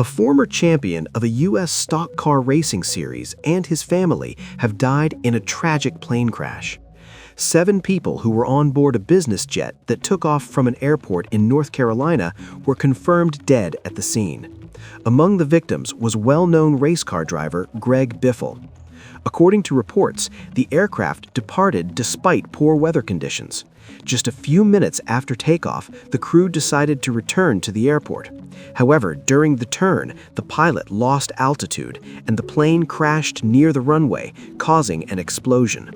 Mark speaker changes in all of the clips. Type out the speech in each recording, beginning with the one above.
Speaker 1: A former champion of a U.S. stock car racing series and his family have died in a tragic plane crash. 7 people who were on board a business jet that took off from an airport in North Carolina were confirmed dead at the scene. Among the victims was well-known race car driver Greg Biffle. According to reports, the aircraft departed despite poor weather conditions. Just a few minutes after takeoff, the crew decided to return to the airport. However, during the turn, the pilot lost altitude and the plane crashed near the runway, causing an explosion.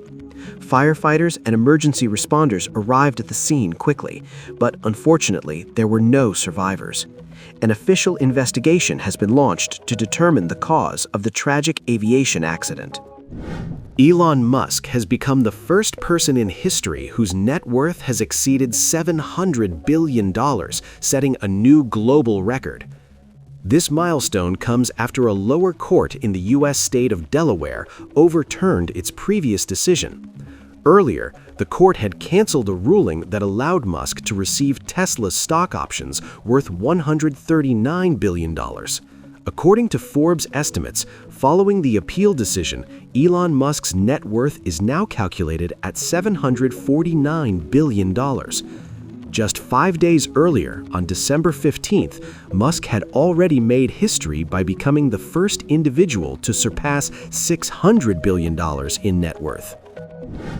Speaker 1: Firefighters and emergency responders arrived at the scene quickly, but unfortunately, there were no survivors. An official investigation has been launched to determine the cause of the tragic aviation accident. Elon Musk has become the first person in history whose net worth has exceeded $700 billion, setting a new global record. This milestone comes after a lower court in the U.S. state of Delaware overturned its previous decision. Earlier, the court had canceled a ruling that allowed Musk to receive Tesla's stock options worth $139 billion. According to Forbes estimates, following the appeal decision, Elon Musk's net worth is now calculated at $749 billion. Just 5 days earlier, on December 15th, Musk had already made history by becoming the first individual to surpass $600 billion in net worth.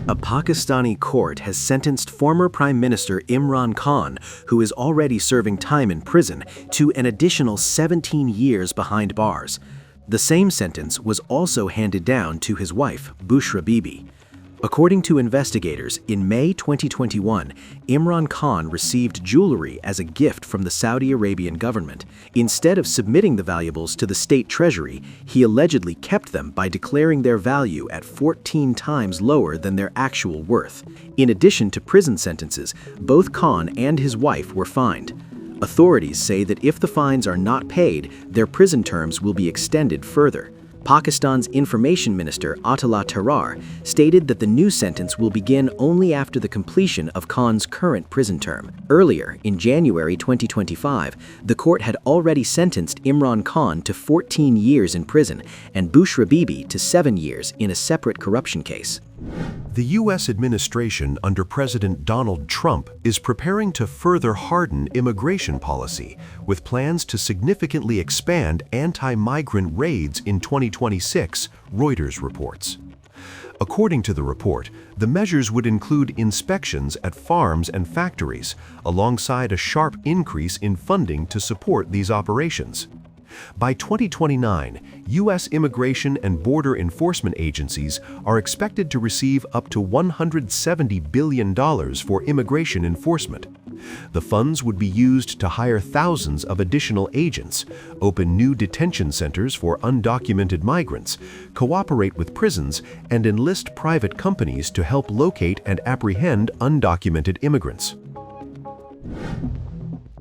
Speaker 1: A Pakistani court has sentenced former Prime Minister Imran Khan, who is already serving time in prison, to an additional 17 years behind bars. The same sentence was also handed down to his wife, Bushra Bibi. According to investigators, in May 2021, Imran Khan received jewelry as a gift from the Saudi Arabian government. Instead of submitting the valuables to the state treasury, he allegedly kept them by declaring their value at 14 times lower than their actual worth. In addition to prison sentences, both Khan and his wife were fined. Authorities say that if the fines are not paid, their prison terms will be extended further. Pakistan's Information Minister Atullah Tarar stated that the new sentence will begin only after the completion of Khan's current prison term. Earlier, in January 2025, the court had already sentenced Imran Khan to 14 years in prison and Bushra Bibi to 7 years in a separate corruption case.
Speaker 2: The U.S. administration under President Donald Trump is preparing to further harden immigration policy, with plans to significantly expand anti-migrant raids in 2026, Reuters reports. According to the report, the measures would include inspections at farms and factories, alongside a sharp increase in funding to support these operations. By 2029, U.S. immigration and border enforcement agencies are expected to receive up to $170 billion for immigration enforcement. The funds would be used to hire thousands of additional agents, open new detention centers for undocumented migrants, cooperate with prisons, and enlist private companies to help locate and apprehend undocumented immigrants.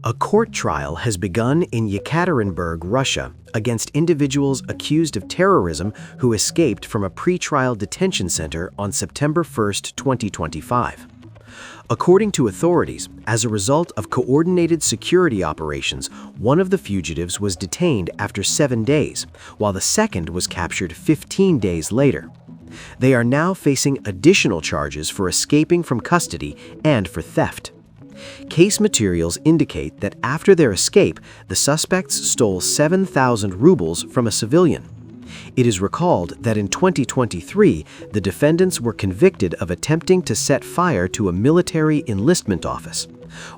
Speaker 1: A court trial has begun in Yekaterinburg, Russia, against individuals accused of terrorism who escaped from a pre-trial detention center on September 1, 2025. According to authorities, as a result of coordinated security operations, one of the fugitives was detained after 7 days, while the second was captured 15 days later. They are now facing additional charges for escaping from custody and for theft. Case materials indicate that after their escape, the suspects stole 7,000 rubles from a civilian. It is recalled that in 2023, the defendants were convicted of attempting to set fire to a military enlistment office.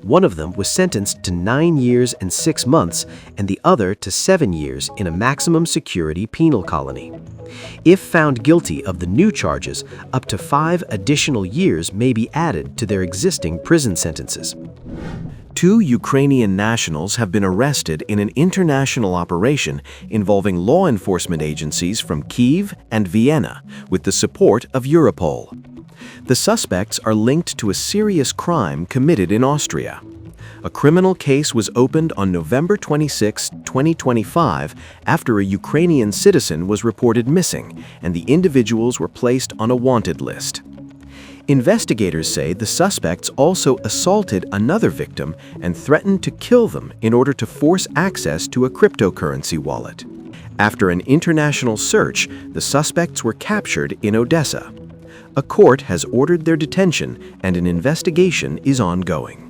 Speaker 1: One of them was sentenced to 9 years and 6 months, and the other to 7 years in a maximum security penal colony. If found guilty of the new charges, up to 5 additional years may be added to their existing prison sentences. 2 Ukrainian nationals have been arrested in an international operation involving law enforcement agencies from Kyiv and Vienna, with the support of Europol. The suspects are linked to a serious crime committed in Austria. A criminal case was opened on November 26, 2025, after a Ukrainian citizen was reported missing, and the individuals were placed on a wanted list. Investigators say the suspects also assaulted another victim and threatened to kill them in order to force access to a cryptocurrency wallet. After an international search, the suspects were captured in Odessa. A court has ordered their detention and an investigation is ongoing.